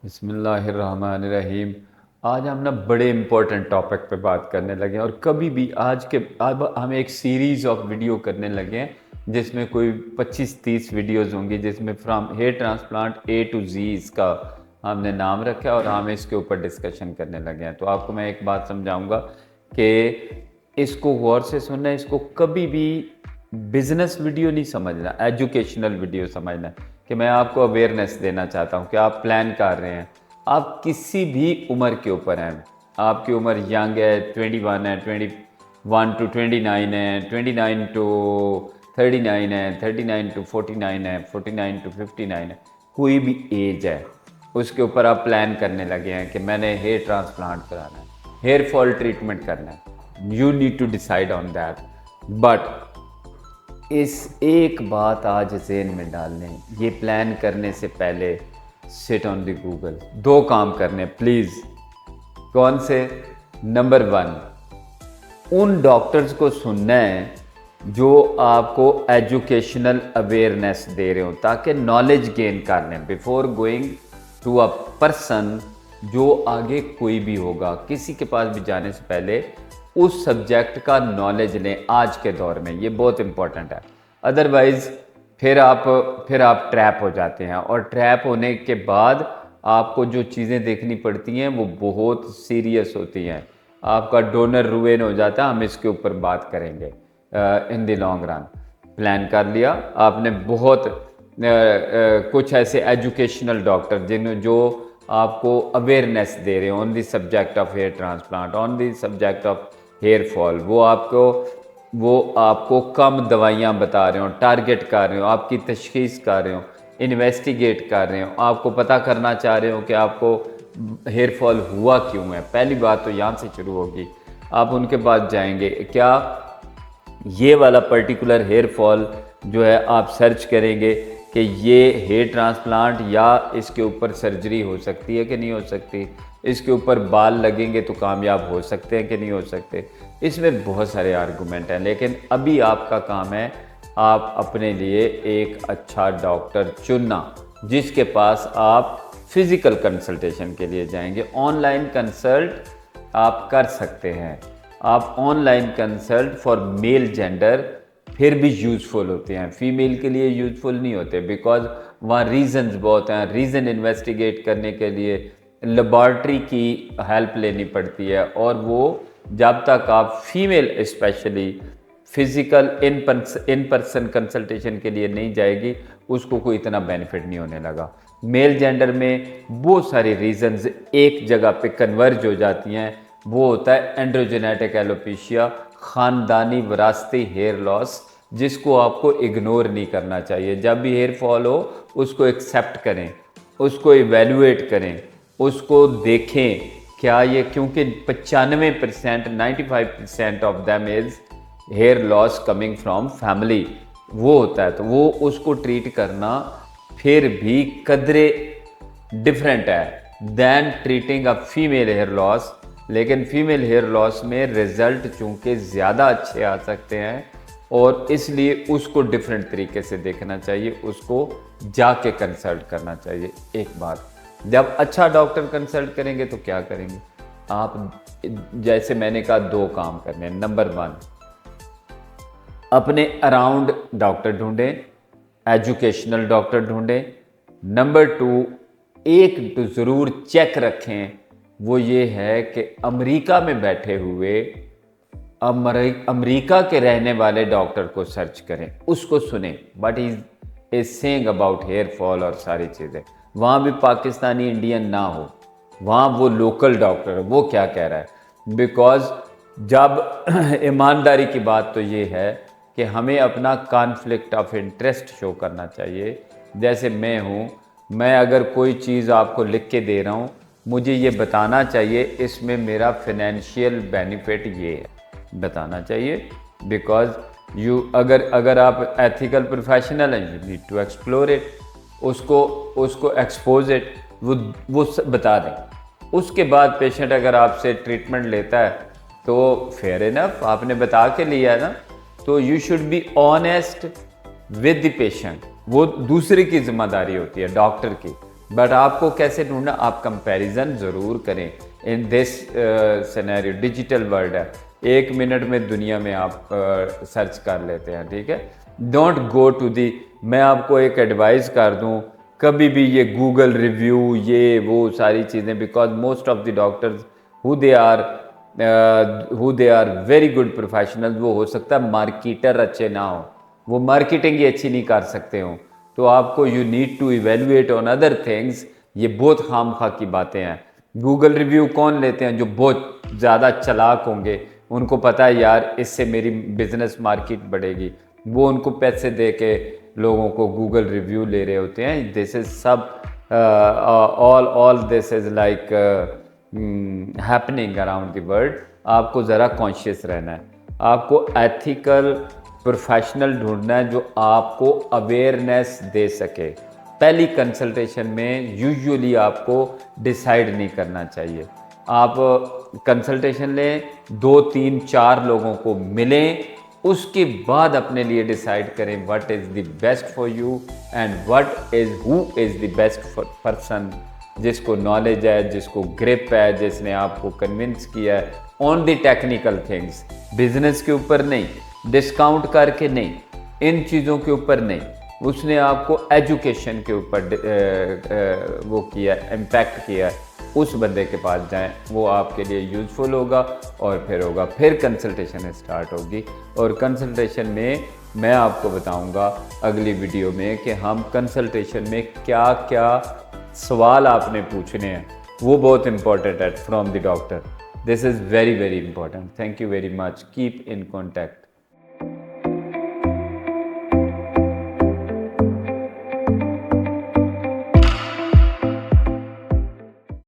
बिस्मिल्लाहिर्रहमानिर्रहीम। आज हम ना बड़े इम्पोर्टेंट टॉपिक पे बात करने लगे हैं और कभी भी अब हम एक सीरीज़ ऑफ वीडियो करने लगे हैं जिसमें कोई 25-30 वीडियोस होंगी, जिसमें from hair transplant A to Z इसका हमने नाम रखा है और हम इसके ऊपर डिस्कशन करने लगे हैं। तो आपको मैं एक बात समझाऊंगा कि इसको गौर से सुनना है, इसको कभी भी बिजनेस वीडियो नहीं समझना, एजुकेशनल वीडियो समझना कि मैं आपको अवेयरनेस देना चाहता हूँ कि आप प्लान कर रहे हैं। आप किसी भी उम्र के ऊपर हैं, आपकी उम्र यंग है, 21 है, 21 टू 29 है, 29 टू 39 है, 39 टू 49 है, 49 टू 59 है, कोई भी एज है उसके ऊपर आप प्लान करने लगे हैं कि मैंने हेयर ट्रांसप्लांट कराना है, हेयर फॉल ट्रीटमेंट करना है, you need to decide on that. But इस एक बात आज ज़हन में डाल लें, ये प्लान करने से पहले सिट ऑन द गूगल, दो काम करने प्लीज़। कौन से? नंबर 1, उन डॉक्टर्स को सुनना है जो आपको एजुकेशनल अवेयरनेस दे रहे हो ताकि नॉलेज गेन कर लें before going to a person. जो आगे कोई भी होगा, किसी के पास भी जाने से पहले उस सब्जेक्ट का नॉलेज लें आज के दौर में, ये बहुत इंपॉर्टेंट है। अदरवाइज़ फिर आप ट्रैप हो जाते हैं और ट्रैप होने के बाद आपको जो चीज़ें देखनी पड़ती हैं वो बहुत सीरियस होती हैं, आपका डोनर रुइन हो जाता है। हम इसके ऊपर बात करेंगे in the long run. Plan कर लिया आपने, बहुत कुछ ऐसे एजुकेशनल डॉक्टर जो आपको अवेयरनेस दे रहे हैं on the subject of hair transplant, on the subject of hair fall, वो आपको कम दवाइयाँ बता रहे हो, टारगेट कर रहे हो, आपकी तशखीस कर रहे हो, इन्वेस्टिगेट कर रहे हो, आपको पता करना चाह रहे हो कि आपको हेयर फॉल हुआ क्यों है। पहली बात तो यहाँ से शुरू होगी। आप उनके पास जाएंगे, क्या ये वाला पर्टिकुलर हेयर फॉल जो है आप सर्च करेंगे कि ये हेयर ट्रांसप्लांट या इसके ऊपर सर्जरी हो सकती है कि नहीं हो सकती, इसके ऊपर बाल लगेंगे तो कामयाब हो सकते हैं कि नहीं हो सकते। इसमें बहुत सारे आर्गूमेंट हैं, लेकिन अभी आपका काम है आप अपने लिए एक अच्छा डॉक्टर चुनना जिसके पास आप फिज़िकल कंसल्टेशन के लिए जाएंगे। ऑनलाइन कंसल्ट आप कर सकते हैं, आप online consult for male gender फिर भी यूज़फुल होते हैं, फीमेल के लिए यूज़फुल नहीं होते, बिकॉज वहाँ रीज़न्स बहुत हैं। रीज़न इन्वेस्टिगेट करने के लिए लेबॉर्ट्री की हेल्प लेनी पड़ती है, और वो जब तक आप female specially physical in person consultation के लिए नहीं जाएगी उसको कोई इतना बेनिफिट नहीं होने लगा। मेल जेंडर में बहुत सारी रीज़न्स एक जगह पे कन्वर्ज हो जाती हैं। वो होता है एंड्रोजेनेटिक एलोपेशिया, ख़ानदानी विरासती हेयर लॉस, जिसको आपको इग्नोर नहीं करना चाहिए। जब भी हेयर फॉल हो उसको एक्सेप्ट करें, उसको इवेल्युएट करें, उसको देखें क्या ये, क्योंकि 95% 95% of them is here loss coming from family वो होता है। तो वो उसको ट्रीट करना फिर भी कदरे डिफरेंट है than treating a female hair loss. लेकिन फीमेल हेयर लॉस में रिजल्ट चूँकि ज़्यादा अच्छे आ सकते हैं और इसलिए उसको डिफरेंट तरीके से देखना चाहिए, उसको जाके कंसल्ट करना चाहिए। एक बात, जब अच्छा डॉक्टर कंसल्ट करेंगे तो क्या करेंगे आप, जैसे मैंने कहा, दो काम करने हैं। नंबर 1, अपने अराउंड डॉक्टर ढूंढें, एजुकेशनल डॉक्टर ढूंढें। नंबर 2, एक तो ज़रूर चेक रखें, वो ये है कि अमेरिका में बैठे हुए अमेरिका के रहने वाले डॉक्टर को सर्च करें, उसको सुने but is saying about hair fall और सारी चीज़ें। वहाँ भी पाकिस्तानी इंडियन ना हो, वहाँ वो लोकल डॉक्टर वो क्या कह रहा है। बिकॉज जब ईमानदारी की बात तो ये है कि हमें अपना कॉन्फ्लिक्ट ऑफ इंटरेस्ट शो करना चाहिए। जैसे मैं हूँ, मैं अगर कोई चीज़ आपको लिख के दे रहा हूँ, मुझे ये बताना चाहिए इसमें मेरा फाइनेंशियल बेनिफिट ये है, बताना चाहिए। बिकॉज अगर आप एथिकल प्रोफेशनल हैं, you need to explore it, उसको एक्सपोज इट, वो बता दें। उसके बाद पेशेंट अगर आपसे ट्रीटमेंट लेता है तो फेयर इनफ, आपने बता के लिया है ना, तो you should be honest with the patient. वो दूसरे की जिम्मेदारी होती है, डॉक्टर की। बट आपको कैसे ढूंढना, आप कंपैरिजन ज़रूर करें। In this scenario digital world है, 1 मिनट में दुनिया में आप सर्च कर लेते हैं, ठीक है। डोंट गो टू दी, मैं आपको एक एडवाइस कर दूं, कभी भी ये गूगल रिव्यू ये वो सारी चीज़ें, because most of the doctors who they are very good professional, वो हो सकता है मार्केटर अच्छे ना हो, वो मार्केटिंग ही अच्छी नहीं कर सकते हो। तो आपको you need to evaluate on other things. ये बहुत खामखा की बातें हैं। गूगल रिव्यू कौन लेते हैं? जो बहुत ज़्यादा चालाक होंगे, उनको पता है यार इससे मेरी बिजनेस मार्केट बढ़ेगी, वो उनको पैसे दे के लोगों को गूगल रिव्यू ले रहे होते हैं। दिस इज सब all this is like happening around the world. आपको ज़रा कॉन्शियस रहना है, आपको एथिकल प्रोफेशनल ढूंढना है जो आपको अवेयरनेस दे सके। पहली कंसल्टेशन में यूजुअली आपको डिसाइड नहीं करना चाहिए। आप कंसल्टेशन लें, 2 3 4 लोगों को मिलें, उसके बाद अपने लिए डिसाइड करें what is the best for you and who is the best person, जिसको नॉलेज है, जिसको ग्रिप है, जिसने आपको कन्विंस किया है on the technical things. Business के ऊपर नहीं, डिस्काउंट करके नहीं, इन चीज़ों के ऊपर नहीं, उसने आपको एजुकेशन के ऊपर वो किया, इम्पैक्ट किया, उस बंदे के पास जाएं, वो आपके लिए यूज़फुल होगा। और फिर कंसल्टेशन स्टार्ट होगी। और कंसल्टेशन में मैं आपको बताऊंगा अगली वीडियो में कि हम कंसल्टेशन में क्या क्या सवाल आपने पूछने हैं, वो बहुत इंपॉर्टेंट है from the doctor. This is very very important. Thank you very much, keep in contact.